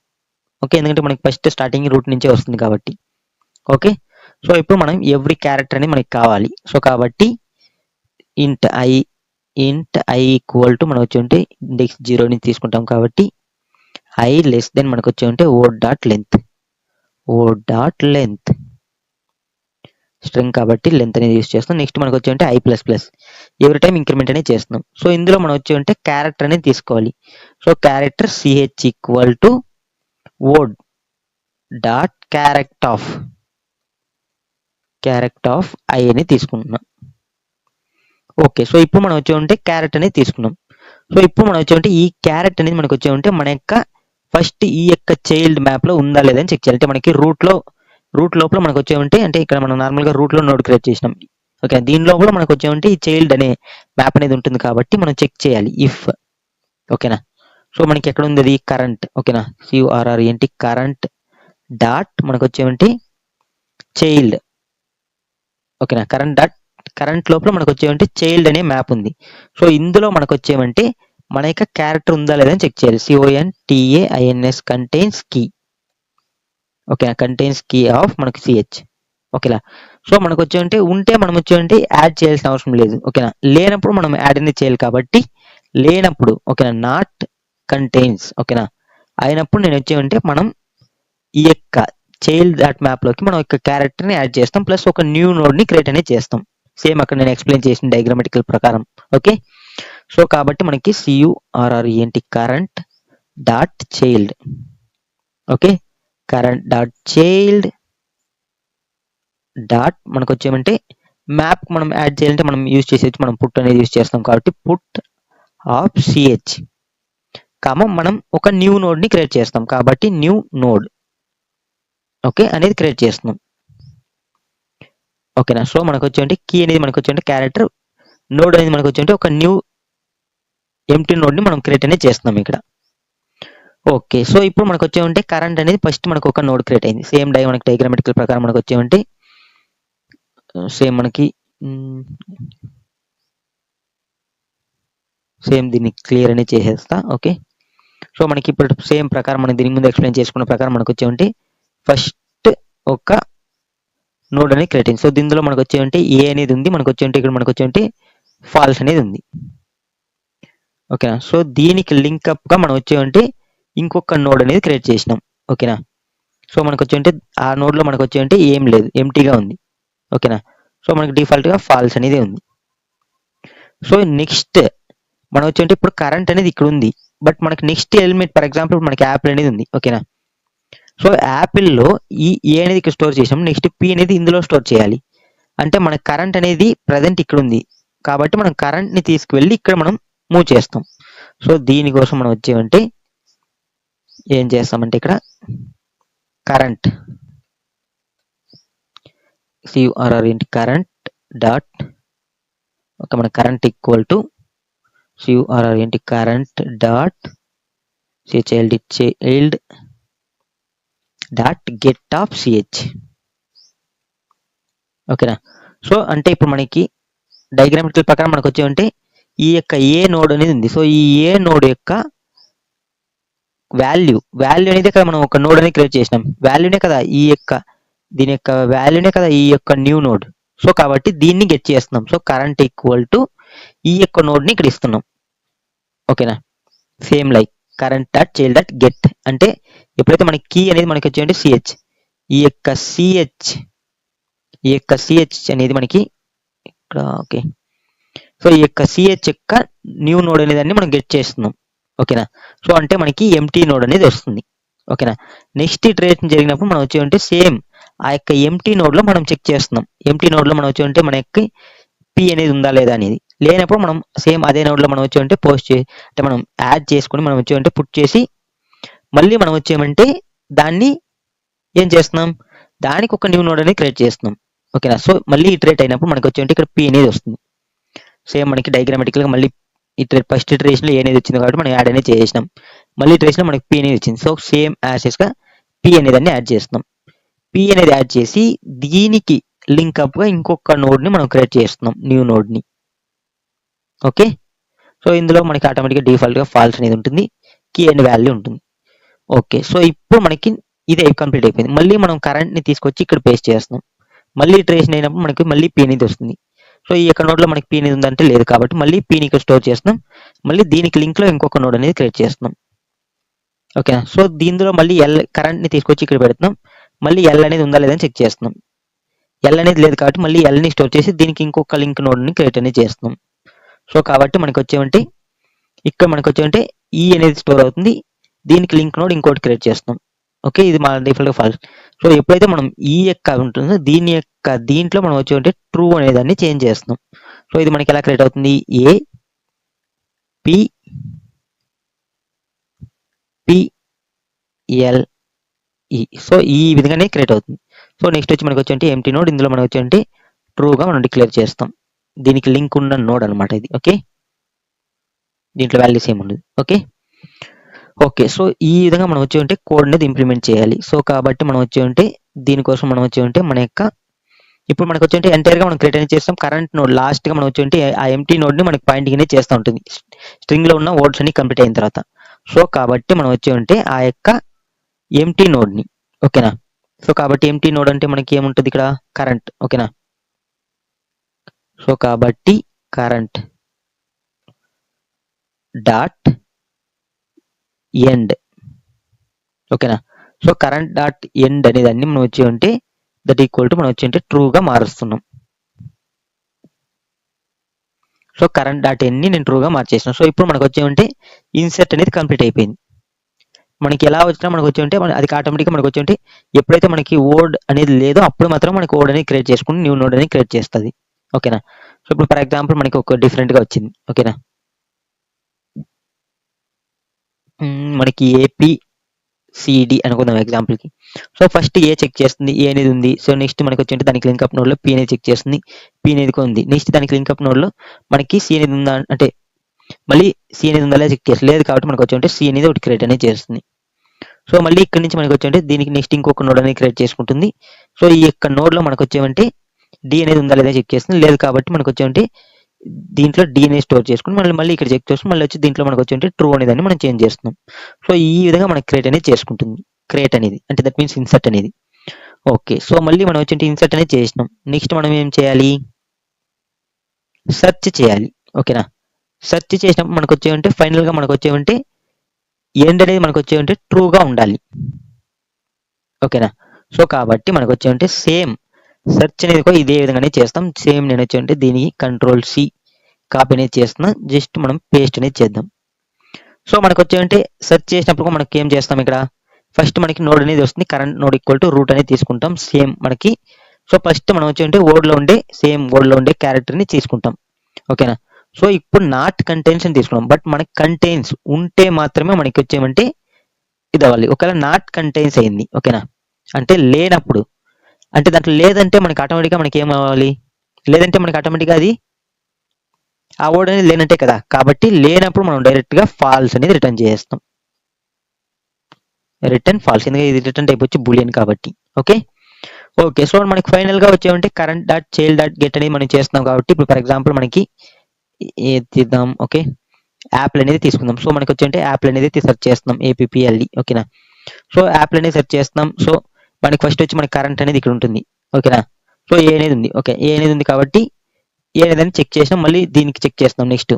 ఓకే, ఎందుకంటే మనకి ఫస్ట్ స్టార్టింగ్ రూట్ నుంచే వస్తుంది కాబట్టి. ఓకే, సో ఇప్పుడు మనం ఎవ్రీ క్యారెక్టర్ అనేది మనకి కావాలి. సో కాబట్టి ఇంట్ ఐ ఈక్వల్ టు మనం వచ్చి ఇండెక్స్ 0ని తీసుకుంటాం కాబట్టి ఐ లెస్ దెన్ మనకు వచ్చి ఓ డాట్ లెంత్ స్ట్రింగ్ కాబట్టి లెంత్ అనేది యూస్ చేస్తాం. నెక్స్ట్ మనకు వచ్చి i plus plus every time increment అనేది చేస్తున్నాం. సో ఇందులో మనం వచ్చి క్యారెక్టర్ అనేది తీసుకోవాలి. So character ch equal to o dot character of i అని తీసుకుంటున్నాం. ఓకే, సో ఇప్పుడు మనం వచ్చి క్యారెట్ అనేది తీసుకున్నాం. సో ఇప్పుడు మనం వచ్చి ఈ క్యారెట్ అనేది మనకు వచ్చి మన యొక్క ఫస్ట్ ఈ యొక్క చైల్డ్ మ్యాప్ లో ఉందా లేదా అని చెక్ చేయాలి. అంటే మనకి రూట్ లోపల మనకు వచ్చి అంటే ఇక్కడ మనం నార్మల్ గా రూట్ లో నోడ్ క్రియేట్ చేసినాం. ఓకే, దీని లోపల మనకు వచ్చి ఈ చైల్డ్ అనే మ్యాప్ అనేది ఉంటుంది కాబట్టి మనం చెక్ చేయాలి ఇఫ్. ఓకేనా. సో మనకి ఎక్కడ ఉంది అది కరెంట్. ఓకేనా, CURRENT కరెంట్ డాట్ మనకు వచ్చి చైల్డ్. ఓకేనా, కరెంట్ లోపల మనకు వచ్చి చైల్డ్ అనే మ్యాప్ ఉంది. సో ఇందులో మనకు వచ్చి మన యొక్క క్యారెక్టర్ ఉందా లేదా అని చెక్ చేయాలి. CONTAINS contains key. ఓకేనా, కంటైన్స్ కీ ఆఫ్ మనకి CH. ఓకేనా. సో మనకు వచ్చి ఉంటే మనం వచ్చి యాడ్ చేయాల్సిన అవసరం లేదు. ఓకేనా, లేనప్పుడు మనం యాడ్ అనేది చేయాలి కాబట్టి లేనప్పుడు ఓకేనా నాట్ కంటైన్స్. ఓకేనా, అయినప్పుడు నేను వచ్చి మనం ఈ యొక్క చైల్డ్ డాట్ మ్యాప్ లోకి మనం ఒక క్యారెక్టర్ ని యాడ్ చేస్తాం, ప్లస్ ఒక న్యూ నోడ్ ని క్రియేట్ అనేది చేస్తాం. సేమ్ అక్కడ నేను ఎక్స్ప్లెయిన్ చేసిన డయాగ్రామటికల్ ప్రకారం. ఓకే, సో కాబట్టి మనకి CURRENT current dot child. Okay, current dot child dot మనకు వచ్చేమంటే మ్యాప్ మనం యాడ్ చేయాలంటే మనం యూజ్ చేసేది మనం పుట్ అనేది యూజ్ చేస్తాం కాబట్టి పుట్ ఆఫ్ CH మనం ఒక న్యూ నోడ్ ని క్రియేట్ చేస్తాం కాబట్టి న్యూ నోడ్ ఓకే అనేది క్రియేట్ చేస్తున్నాం. ఓకేనా. సో మనకు వచ్చి కీ అనేది మనకు వచ్చి క్యారెక్టర్ నోడ్ అనేది మనకు వచ్చి ఒక న్యూ ఎంటీ నోడ్ ని మనం క్రియేట్ అనేది చేస్తున్నాం ఇక్కడ. ఓకే, సో ఇప్పుడు మనకు వచ్చి కరెంట్ అనేది ఫస్ట్ మనకు ఒక నోడ్ క్రియేట్ అయింది. సేమ్ మనకి డయాగ్రామటికల్ ప్రకారం మనకు వచ్చి సేమ్ మనకి సేమ్ దీన్ని క్లియర్ అనేది చేసేస్తా. ఓకే, సో మనకి ఇప్పుడు సేమ్ ప్రకారం మనం దీని ముందు ఎక్స్ప్లెయిన్ చేసుకున్న ప్రకారం మనకు వచ్చి ఫస్ట్ ఒక నోడ్ అనేది క్రియేట్ అయింది. సో దీనిలో మనకు వచ్చి ఏ అనేది ఉంది, మనకు వచ్చి ఇక్కడ మనకు వచ్చి ఫాల్స్ అనేది ఉంది. ఓకేనా. సో దీనికి లింక్అప్ గా మనం వచ్చి ఇంకొక నోడ్ అనేది క్రియేట్ చేసినాం. ఓకేనా. సో మనకు వచ్చి ఆ నోడ్ లో మనకు వచ్చి ఏం లేదు, ఎంటీగా ఉంది. ఓకేనా. సో మనకి డిఫాల్ట్ గా ఫాల్స్ అనేది ఉంది. సో నెక్స్ట్ మనం వచ్చి ఇప్పుడు కరెంట్ అనేది ఇక్కడ ఉంది, బట్ మనకి నెక్స్ట్ ఎలిమెంట్ ఫర్ ఎగ్జాంపుల్ మనకి యాపిల్ అనేది ఉంది. ఓకేనా. సో యాపిల్లో ఈ ఏ అనేది ఇక్కడ స్టోర్ చేసాం, నెక్స్ట్ పి అనేది ఇందులో స్టోర్ చేయాలి. అంటే మన కరెంట్ అనేది ప్రజెంట్ ఇక్కడ ఉంది కాబట్టి మనం కరెంట్ ని తీసుకువెళ్ళి ఇక్కడ మనం మూవ్ చేస్తాం. సో దీనికోసం మనం వచ్చేమంటే ఏం చేస్తామంటే ఇక్కడ current CURRENT current dot okay మన current equal to CURRENT current dot child dot get of CH. ఓకేనా. సో అంటే ఇప్పుడు మనకి డయాగ్రామటికల్ ప్రకారం మనకు వచ్చి ఈ యొక్క ఏ నోడ్ అనేది ఉంది. సో ఈ ఏ నోడ్ యొక్క వాల్యూ అనేది ఇక్కడ మనం ఒక నోడ్ అనేది క్రియేట్ చేసినాం. వాల్యూనే కదా ఈ యొక్క దీని యొక్క వాల్యూనే కదా ఈ యొక్క న్యూ నోడ్. సో కాబట్టి దీన్ని గెట్ చేస్తున్నాం. సో కరెంట్ ఈక్వల్ టు ఈ యొక్క నోడ్ ని ఇక్కడ ఇస్తున్నాం. ఓకేనా. Same like current dot child dot get అంటే ఎప్పుడైతే మనకి కీ అనేది మనకి వచ్చి CH ఈ యొక్క CH అనేది మనకి ఇక్కడ ఓకే. సో ఈ యొక్క CH యొక్క న్యూ నోడ్ అనేది అన్ని మనం గెట్ చేస్తున్నాం. ఓకేనా. సో అంటే మనకి ఎంటీ నోడ్ అనేది వస్తుంది. ఓకేనా. నెక్స్ట్ ఇటరేషన్ జరిగినప్పుడు మనం వచ్చి సేమ్ ఆ యొక్క ఎంటీ నోడ్ లో మనం చెక్ చేస్తున్నాం. ఎంటీ నోడ్ లో మనం వచ్చి మనకి పి అనేది ఉందా లేదా అనేది. లేనప్పుడు మనం సేమ్ అదే నోడ్ లో మనం వచ్చి పోస్ట్ అంటే మనం యాడ్ చేసుకుని మనం వచ్చి పుట్ చేసి మళ్ళీ మనం వచ్చేమంటే దాన్ని ఏం చేస్తున్నాం, దానికి ఒక న్యూ నోడ్ అనేది క్రియేట్ చేస్తున్నాం. ఓకేనా. సో మళ్ళీ ఇటరేట్ అయినప్పుడు మనకి వచ్చి ఇక్కడ పి అనేది వస్తుంది. సేమ్ మనకి డయాగ్రామటికల్ గా మళ్ళీ ఫస్ట్ ఇటరేషన్లో ఏ అనేది వచ్చింది కాబట్టి మనం యాడ్ అనేది చేసేసినాం. మళ్ళీ ఇటరేషన్లో మనకి పి అనేది వచ్చింది. సో సేమ్ యాసెస్గా పి అనేది దాన్ని యాడ్ చేస్తున్నాం. పి అనేది యాడ్ చేసి దీనికి లింక్ అప్గా ఇంకొక నోడ్ని మనం క్రియేట్ చేస్తున్నాం, న్యూ నోడ్ని. ఓకే, సో ఇందులో మనకి ఆటోమేటిక్గా డిఫాల్ట్గా ఫాల్స్ అనేది ఉంటుంది, కీ అండ్ వాల్యూ ఉంటుంది. ఓకే, సో ఇప్పుడు మనకి ఇదే కంప్లీట్ అయిపోయింది. మళ్ళీ మనం కరెంట్ని తీసుకొచ్చి ఇక్కడ పేస్ట్ చేస్తున్నాం. మళ్ళీ ఇటరేషన్ అయినప్పుడు మనకి మళ్ళీ పి అనేది వస్తుంది. సో ఈ యొక్క నోడ్లో మనకి పి అనేది ఉందంటే లేదు కాబట్టి మళ్ళీ పీని ఇక్కడ స్టోర్ చేస్తున్నాం. మళ్ళీ దీనికి లింక్లో ఇంకొక నోడ్ అనేది క్రియేట్ చేస్తున్నాం. ఓకేనా, సో దీనిలో మళ్ళీ కరెంట్ని తీసుకొచ్చి ఇక్కడ పెడుతున్నాం. మళ్ళీ ఎల్ అనేది ఉందా లేదని చెక్ చేస్తున్నాం. ఎల్ అనేది లేదు కాబట్టి మళ్ళీ ఎల్ని స్టోర్ చేసి దీనికి ఇంకొక లింక్ నోడ్ని క్రియేట్ అనేది చేస్తున్నాం. సో కాబట్టి మనకి వచ్చేవంటే ఇక్కడ మనకి వచ్చేవంటే ఈ అనేది స్టోర్ అవుతుంది, దీనికి లింక్ నోడ్ ఇంకోటి క్రియేట్ చేస్తున్నాం. ఓకే, ఇది మన డిఫాల్ట్గా ఫాల్స్. సో ఎప్పుడైతే మనం ఈ యొక్క ఉంటుందో దీంట్లో మనం వచ్చేవంటే ట్రూ అనే దాన్ని చేంజ్ చేస్తున్నాం. సో ఇది మనకి ఎలా క్రియేట్ అవుతుంది, ఏ పి ఎల్ ఈ. సో ఈ విధంగానే క్రియేట్ అవుతుంది. సో నెక్స్ట్ వచ్చి మనకి వచ్చేంటి ఎంటీ నోడ్, ఇందులో మనం వచ్చేంటి ట్రూగా మనం డిక్లేర్ చేస్తాం. దీనికి లింక్ ఉన్న నోడ్ అనమాట ఇది. ఓకే, దీంట్లో వాల్యూస్ ఏమి ఉండదు. ఓకే ఓకే, సో ఈ విధంగా మనం వచ్చి ఉంటే కోడ్ అనేది ఇంప్లిమెంట్ చేయాలి. సో కాబట్టి మనం వచ్చి ఉంటే దీనికోసం మనం వచ్చి ఉంటే మన యొక్క ఇప్పుడు మనకు వచ్చి ఉంటే ఎంటైర్గా మనం క్రియేట్ అనేది చేస్తాం. కరెంట్ నోడ్ లాస్ట్గా మనం వచ్చి ఉంటే ఆ ఎంటీ నోడ్ని మనకి పాయింటింగ్ అనేది చేస్తూ ఉంటుంది స్ట్రింగ్లో ఉన్న వర్డ్స్ అన్ని కంప్లీట్ అయిన తర్వాత. సో కాబట్టి మనం వచ్చి ఉంటే ఆ యొక్క ఎంటీ నోడ్ని, ఓకేనా. సో కాబట్టి ఎంటీ నోడ్ అంటే మనకి ఏముంటుంది ఇక్కడ, కరెంట్. ఓకేనా, సో కాబట్టి కరెంట్ డాట్ ఎండ్. ఓకేనా, సో కరెంట్ డాట్ ఎండ్ అనే దాన్ని మనం వచ్చి ఉంటే దట్ ఈక్వల్ టు మనం వచ్చి ఉంటే ట్రూగా మారుస్తున్నాం. సో కరెంట్ డాట్ ఎన్ని నేను ట్రూగా మార్చేసిన. సో ఇప్పుడు మనకు వచ్చి ఉంటే ఇన్సర్ట్ అనేది కంప్లీట్ అయిపోయింది. మనకి ఎలా వచ్చినా మనకు వచ్చి ఉంటే అది ఆటోమేటిక్గా మనకు వచ్చి ఉంటే ఎప్పుడైతే మనకి వర్డ్ అనేది లేదో అప్పుడు మాత్రం మనకి వర్డ్ అనేది క్రియేట్ చేసుకుని న్యూ నోడ్ అనేది క్రియేట్ చేస్తుంది. ఓకేనా, సో ఇప్పుడు ఫర్ ఎగ్జాంపుల్ మనకి ఒక డిఫరెంట్గా వచ్చింది. ఓకేనా, మనకి ఏపీ సిడి అనుకుందాం ఎగ్జాంపుల్కి. సో ఫస్ట్ ఏ చెక్ చేస్తుంది, ఏ అనేది ఉంది. సో నెక్స్ట్ మనకి వచ్చి దానికి లింక్ అప్ నోడ్లో పి అనేది చెక్ చేస్తుంది, పి అనేది ఉంది. నెక్స్ట్ దానికి లింక్ అప్ నోడ్లో మనకి సి అనేది ఉందా అంటే మళ్ళీ సి అనేది ఉందా చెక్ చేసి లేదు కాబట్టి మనకు వచ్చి ఉంటే సి అనేది ఒకటి క్రియేట్ అనేది చేస్తుంది. సో మళ్ళీ ఇక్కడ నుంచి మనకి వచ్చి ఉంటే దీనికి నెక్స్ట్ ఇంకొక నోడ్ అనేది క్రియేట్ చేసుకుంటుంది. సో ఈ యొక్క నోడ్లో మనకు వచ్చేవంటే డి అనేది ఉందా లేదా చెక్ చేస్తుంది, లేదు కాబట్టి మనకు వచ్చేవంటే దీంట్లో డి అనేది స్టోర్ చేసుకుని మళ్ళీ ఇక్కడ చెక్ చేసుకుని మళ్ళీ వచ్చి దీంట్లో మనకు వచ్చి ఉంటే ట్రూ అనేదాన్ని మనం చేంజ్ చేస్తున్నాం. సో ఈ విధంగా మనకి క్రియేట్ అనేది చేసుకుంటుంది. క్రియేట్ అనేది అంటే దట్ మీన్స్ ఇన్సర్ట్ అనేది. ఓకే, సో మళ్ళీ మనం వచ్చి ఇన్సర్ట్ అనేది చేసినాం. నెక్స్ట్ మనం ఏం చేయాలి, సెర్చ్ చేయాలి. ఓకేనా, సెర్చ్ చేసినప్పుడు మనకు వచ్చేవంటే ఫైనల్గా మనకు వచ్చేవంటే ఎండ్ అనేది మనకు వచ్చేవంటే ట్రూగా ఉండాలి. ఓకేనా, సో కాబట్టి మనకు వచ్చేవంటే సేమ్ సెర్చ్ అనేది కూడా ఇదే విధంగానే చేస్తాం. సేమ్ నేను వచ్చేవంటే దీనికి కంట్రోల్ సి కాపీ అనేది చేస్తున్నా, జస్ట్ మనం పేస్ట్ అనేది చేద్దాం. సో మనకు వచ్చేవంటే సెర్చ్ చేసినప్పుడు మనకి ఏం చేస్తాం, ఇక్కడ ఫస్ట్ మనకి నోడ్ అనేది వస్తుంది, current node equal to root అనేది తీసుకుంటాం సేమ్ మనకి. సో ఫస్ట్ మనం వచ్చేవంటే వర్డ్లో ఉండే సేమ్ వర్డ్లో ఉండే క్యారెక్టర్ని తీసుకుంటాం. ఓకేనా, సో ఇప్పుడు నాట్ కంటైన్స్ అని తీసుకున్నాం, బట్ మనకి కంటైన్స్ ఉంటే మాత్రమే మనకి వచ్చేమంటే ఇది అవ్వాలి. ఒకవేళ నాట్ కంటైన్స్ అయింది, ఓకేనా, అంటే లేనప్పుడు, అంటే దాంట్లో లేదంటే మనకి ఆటోమేటిక్గా మనకి ఏం అవ్వాలి, లేదంటే మనకి ఆటోమేటిక్గా అది ఆ వర్డ్ అనేది లేనంటే కదా. కాబట్టి లేనప్పుడు మనం డైరెక్ట్గా ఫాల్స్ అనేది రిటర్న్ చేస్తాం, రిటర్న్ ఫాల్స్, ఎందుకంటే ఇది రిటర్న్ టైప్ వచ్చి బూలియన్ కాబట్టి. ఓకే ఓకే, సో మనకి ఫైనల్గా వచ్చేవంటే current dot child dot get అనేది మనం చేస్తున్నాం కాబట్టి ఇప్పుడు ఫర్ ఎగ్జాంపుల్ మనకి తీద్దాం. ఓకే, యాప్లు అనేది తీసుకుందాం. సో మనకి వచ్చేంటే యాప్లు అనేది సెర్చ్ చేస్తున్నాం, ఏపీఎల్ఈ. ఓకేనా, సో యాప్లు అనేది సెర్చ్ చేస్తున్నాం. సో మనకి ఫస్ట్ వచ్చి మనకి కరెంట్ అనేది ఇక్కడ ఉంటుంది. ఓకేనా, సో ఏ అనేది ఉంది. ఓకే, ఏ అనేది ఉంది కాబట్టి ఏ అనేది చెక్ చేసినాం, మళ్ళీ దీనికి చెక్ చేస్తున్నాం. నెక్స్ట్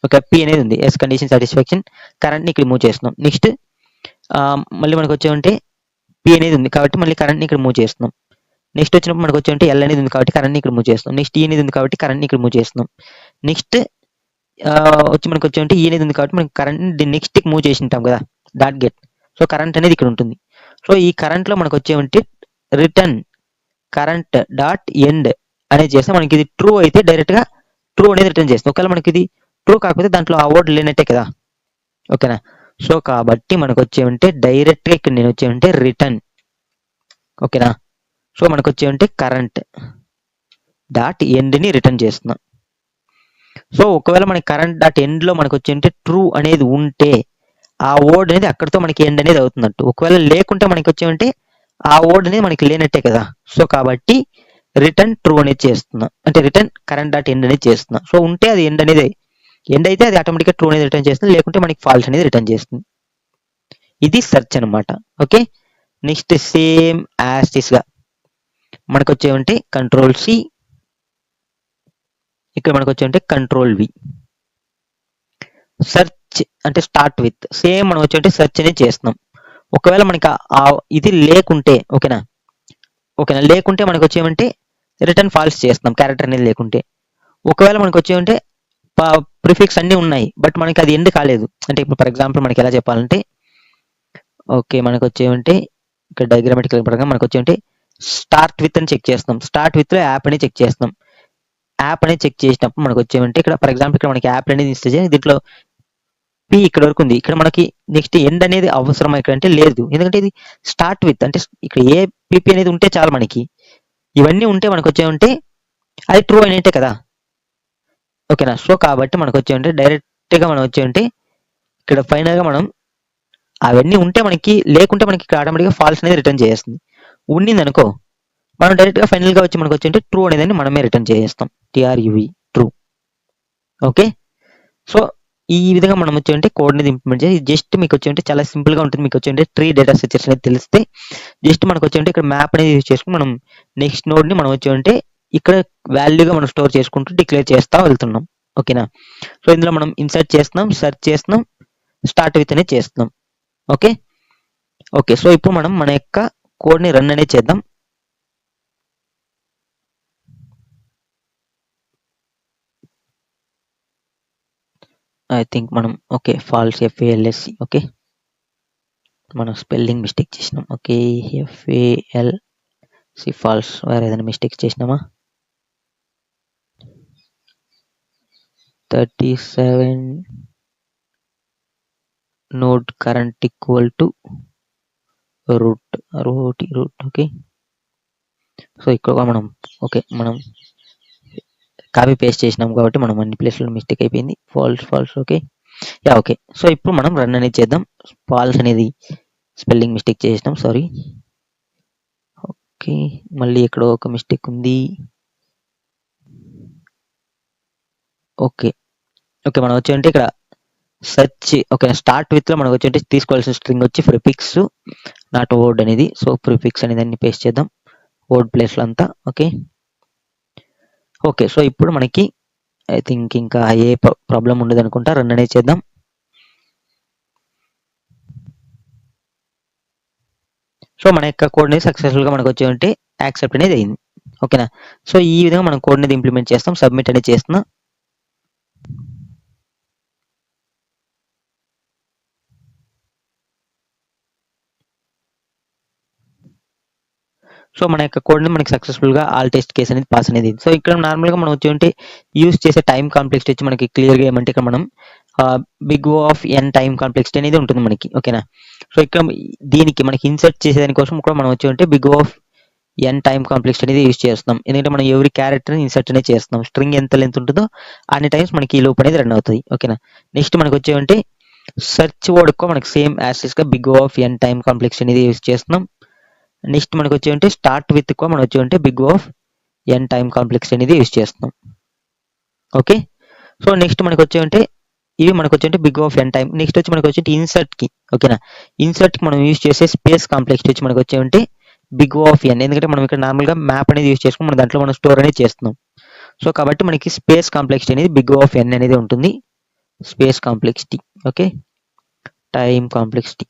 ఓకే, పి అనేది ఉంది, ఎస్ కండిషన్ సాటిస్ఫాక్షన్, కరెంట్ని ఇక్కడ మూవ్ చేస్తున్నాం. నెక్స్ట్ మళ్ళీ మనకు వచ్చేవంటే పి అనేది ఉంది కాబట్టి మళ్ళీ కరెంట్ని ఇక్కడ మూవ్ చేస్తున్నాం. నెక్స్ట్ వచ్చినప్పుడు మనకు వచ్చేవంటే ఎల్ అనేది ఉంది కాబట్టి కరెంట్ని ఇక్కడ మూవ్ చేస్తున్నాం. నెక్స్ట్ ఈ అనేది ఉంది కాబట్టి కరెంట్ని ఇక్కడ మూవ్ చేస్తున్నాం. నెక్స్ట్ వచ్చి మనకు వచ్చేవంటే ఈ అనేది ఉంది కాబట్టి మనకి కరెంట్ నెక్స్ట్కి మూవ్ చేసి ఉంటాం కదా, డాట్ గెట్. సో కరెంట్ అనేది ఇక్కడ ఉంటుంది. సో ఈ కరెంట్లో మనకు వచ్చేవంటే రిటర్న్ కరెంట్ డాట్ ఎండ్ అనేది చేస్తే మనకి ఇది ట్రూ అయితే డైరెక్ట్గా ట్రూ అనేది రిటర్న్ చేస్తాం. ఒకవేళ మనకి ఇది ట్రూ కాకపోతే దాంట్లో ఆ వర్డ్ లేనట్టే కదా. ఓకేనా, సో కాబట్టి మనకు వచ్చేవంటే డైరెక్ట్గా ఇక్కడ నేను వచ్చేవంటే రిటర్న్. ఓకేనా, సో మనకు వచ్చేవంటే కరెంట్ డాట్ ఎండ్ని రిటర్న్ చేస్తున్నా. సో ఒకవేళ మనకి కరెంట్ డాట్ ఎండ్లో మనకు వచ్చి ఉంటే ట్రూ అనేది ఉంటే ఆ వర్డ్ అనేది అక్కడితో మనకి ఎండ్ అనేది అవుతున్నట్టు. ఒకవేళ లేకుంటే మనకి వచ్చి ఉంటే ఆ వర్డ్ అనేది మనకి లేనట్టే కదా. సో కాబట్టి రిటర్న్ ట్రూ అనేది చేస్తున్నా, అంటే రిటర్న్ కరెంట్ డాట్ ఎండ్ అనేది చేస్తున్నా. సో ఉంటే అది ఎండ్ అనేది ఎండ్ అయితే అది ఆటోమేటిక్గా ట్రూ అనేది రిటర్న్ చేస్తుంది, లేకుంటే మనకి ఫాల్స్ అనేది రిటర్న్ చేస్తుంది. ఇది సెర్చ్ అనమాట. ఓకే, నెక్స్ట్ సేమ్ యాస్టిస్గా మనకు వచ్చేవంటే కంట్రోల్ సి, ఇక్కడ మనకు వచ్చేవంటే కంట్రోల్ వి. సెర్చ్ అంటే స్టార్ట్ విత్ సేమ్ మనం వచ్చేవంటే సెర్చ్ అనేది చేస్తున్నాం. ఒకవేళ మనకి ఇది లేకుంటే ఓకేనా, లేకుంటే మనకు వచ్చేవంటే రిటర్న్ ఫాల్స్ చేస్తున్నాం క్యారెక్టర్ అనేది లేకుంటే. ఒకవేళ మనకు వచ్చేవంటే ప్రిఫిక్స్ అన్నీ ఉన్నాయి బట్ మనకి అది ఎండ్ కాలేదు అంటే, ఇప్పుడు ఫర్ ఎగ్జాంపుల్ మనకి ఎలా చెప్పాలంటే ఓకే మనకు వచ్చేవంటే ఇక్కడ డయాగ్రామాటికల్ పరంగా మనకు వచ్చేవంటే స్టార్ట్ విత్ అని చెక్ చేస్తాం. స్టార్ట్ విత్లో యాప్ అనేది చెక్ చేస్తాం. యాప్ అనేది చెక్ చేసినప్పుడు మనకు వచ్చేవంటే ఇక్కడ ఫర్ ఎగ్జాంపుల్ ఇక్కడ మనకి యాప్ అనేది ఇస్తే దీంట్లో పి ఇక్కడ వరకు ఉంది, ఇక్కడ మనకి నెక్స్ట్ ఎండ్ అనేది అవసరం ఇక్కడ అంటే లేదు, ఎందుకంటే ఇది స్టార్ట్ విత్ అంటే ఇక్కడ ఏ పిపి అనేది ఉంటే చాలు మనకి. ఇవన్నీ ఉంటే మనకు వచ్చేవంటే అది ట్రూ అయినట్టే కదా. ఓకేనా, సో కాబట్టి మనకు వచ్చేవంటే డైరెక్ట్గా మనం వచ్చేవంటే ఇక్కడ ఫైనల్గా మనం అవన్నీ ఉంటే మనకి, లేకుంటే మనకి ఇక్కడ ఆటోమేటిక్గా ఫాల్స్ అనేది రిటర్న్ చేస్తుంది. ఉండింది అనుకో మనం డైరెక్ట్గా ఫైనల్గా వచ్చి మనకు వచ్చి ట్రూ అనేది మనమే రిటర్న్ చేస్తాం, TRUE ట్రూ. ఓకే, సో ఈ విధంగా మనం వచ్చి కోడ్ అనేది ఇంప్లిమెంట్ చేసి జస్ట్ మీకు వచ్చి చాలా సింపుల్గా ఉంటుంది. మీకు వచ్చి ట్రీ డేటా స్ట్రక్చర్స్ అనేది తెలిస్తే జస్ట్ మనకు వచ్చి ఇక్కడ మ్యాప్ అనేది యూజ్ చేసుకుని మనం నెక్స్ట్ నోడ్ని మనం వచ్చి ఇక్కడ వాల్యూగా మనం స్టోర్ చేసుకుంటూ డిక్లేర్ చేస్తూ వెళ్తున్నాం. ఓకేనా, సో ఇందులో మనం ఇన్సర్ట్ చేస్తున్నాం, సెర్చ్ చేస్తున్నాం, స్టార్ట్ విత్ అనేది చేస్తున్నాం. ఓకే ఓకే, సో ఇప్పుడు మనం మన యొక్క కోడ్ని రన్ అనేది చేద్దాం. ఐ థింక్ మనం ఓకే ఫాల్స్ FALSC. ఓకే మనం స్పెల్లింగ్ మిస్టేక్ చేసినాం. ఓకే FALC ఫాల్స్, వేరే ఏదైనా మిస్టేక్ చేసినామా? 37 node current equal to root. Okay, so ఇక్కడ మనం ఓకే మనం కాపీ పేస్ట్ చేసినాం కాబట్టి మనం అన్ని ప్లేస్లో మిస్టేక్ అయిపోయింది. False okay yeah okay. So ఇప్పుడు మనం రన్ అనేది చేద్దాం. ఫాల్స్ అనేది స్పెల్లింగ్ మిస్టేక్ చేసినాం, సారీ. ఓకే మళ్ళీ ఇక్కడ ఒక మిస్టేక్ ఉంది. ఓకే ఓకే మనం వచ్చి ఇక్కడ సెర్చ్ ఓకే స్టార్ట్ విత్లో మనకు వచ్చి తీసుకోవాల్సిన స్ట్రింగ్ వచ్చి ప్రిఫిక్స్ నాట్ వర్డ్ అనేది. సో ప్రిఫిక్స్ అనేది అన్ని పేస్ట్ చేద్దాం వర్డ్ ప్లేస్లో అంతా. ఓకే ఓకే, సో ఇప్పుడు మనకి ఐ థింక్ ఇంకా ఏ ప్రాబ్లం ఉండదు అనుకుంటా. రన్ అనేది చేద్దాం. సో మన యొక్క కోడ్ అనేది సక్సెస్ఫుల్గా మనకు వచ్చి యాక్సెప్ట్ అనేది అయింది. ఓకేనా, సో ఈ విధంగా మనం కోడ్ అనేది ఇంప్లిమెంట్ చేస్తాం. సబ్మిట్ అనేది చేస్తున్నాం. సో మన యొక్క కోడ్ని మనకి సక్సెస్ఫుల్గా ఆల్ టెస్ట్ కేస్ అనేది పాస్ అనేది. సో ఇక్కడ నార్మల్గా మనం వచ్చి యూస్ చేసే టైం కాంప్లెక్సిటీ వచ్చి మనకి క్లియర్గా ఏమంటే ఇక్కడ మనం big O of n time complexity అనేది ఉంటుంది మనకి. ఓకేనా, సో ఇక్కడ దీనికి మనకి ఇన్సర్ట్ చేసేదానికోసం కూడా మనం వచ్చి big O of n time complexity అనేది యూస్ చేస్తున్నాం. ఎందుకంటే మనం ఎవరి క్యారెక్టర్ ఇన్సర్ట్ అనేది చేస్తున్నాం. స్ట్రింగ్ ఎంత లెంత్ ఉంటుందో అన్ని టైమ్స్ మనకి ఈ లూప్ అనేది రన్ అవుతుంది. ఓకేనా, నెక్స్ట్ మనకు వచ్చి సెర్చ్ వర్డ్ కూడా మనకి సేమ్ యాస్గా big O of n time complexity అనేది యూస్ చేస్తున్నాం. నెక్స్ట్ మనకు వచ్చి స్టార్ట్ విత్ కూడా మనం వచ్చి big O of n time complexity అనేది యూస్ చేస్తున్నాం. ఓకే, సో నెక్స్ట్ మనకు వచ్చి ఇవి మనకు వచ్చి big O of n time. Next వచ్చి మనకు వచ్చి ఇన్సర్ట్కి ఓకేనా, ఇన్సర్ట్కి మనం యూస్ చేసే స్పేస్ కాంప్లెక్సిటీ వచ్చి మనకు వచ్చి బిగ్ O ఆఫ్ n. ఎందుకంటే మనం ఇక్కడ నార్మల్గా మ్యాప్ అనేది యూస్ చేసుకుని మన దాంట్లో మనం స్టోర్ అనేది చేస్తున్నాం. సో కాబట్టి మనకి స్పేస్ కాంప్లెక్సిటీ అనేది బిగ్ O ఆఫ్ n అనేది ఉంటుంది. Space complexity okay time complexity.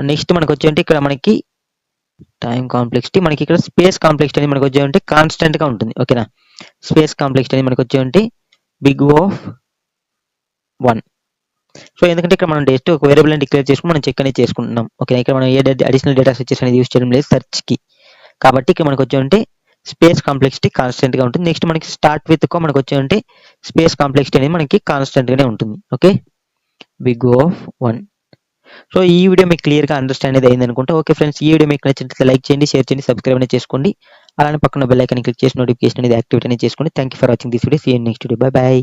Next మనకు వచ్చి ఇక్కడ మనకి టైం కాంప్లెక్సిటీ మనకి ఇక్కడ స్పేస్ కాంప్లెక్సిటీ అనేది మనకు వచ్చి కాన్స్టెంట్గా ఉంటుంది. ఓకేనా, స్పేస్ కాంప్లెక్సిటీ అనేది మనకు వచ్చి బిగ్ O ఆఫ్ 1. సో ఎందుకంటే ఇక్కడ మనం జస్ట్ ఒక వేరియబుల్ అని డిక్లేర్ చేసుకుని మనం చెక్ అనేది చేసుకుంటున్నాం. ఓకే, ఇక్కడ మనం ఏ అడిషనల్ డేటా స్ట్రక్చర్స్ అనేది యూస్ చేయడం లేదు సెర్చ్కి. కాబట్టి ఇక్కడ మనకు వచ్చి స్పేస్ కాంప్లెక్సిటీ కాన్స్టెంట్గా ఉంటుంది. నెక్స్ట్ మనకి స్టార్ట్ విత్ కో మనకు వచ్చి స్పేస్ కాంప్లెక్సిటీ అనేది మనకి కాన్స్టెంట్గానే ఉంటుంది. Okay, big O of 1. So ఈ వీడియో మీకు క్లియర్గా అండర్స్టాండ్ అనేది అయింది అనుకుంటా. ఓకే ఫ్రెండ్స్, ఈ వీడియో మీకు నచ్చినట్లయితే లైక్ చేయండి, షేర్ చేయండి, సబ్స్క్రైబ్ అనేది చేసుకోండి. అలానే పక్కన బెల్ ఐకాన్ క్లిక్ చేసి నోటిఫికేషన్ అనేది యాక్టివేట్ అనేది చేసుకోండి. Thank you for watching this video. See you in next video. Bye by.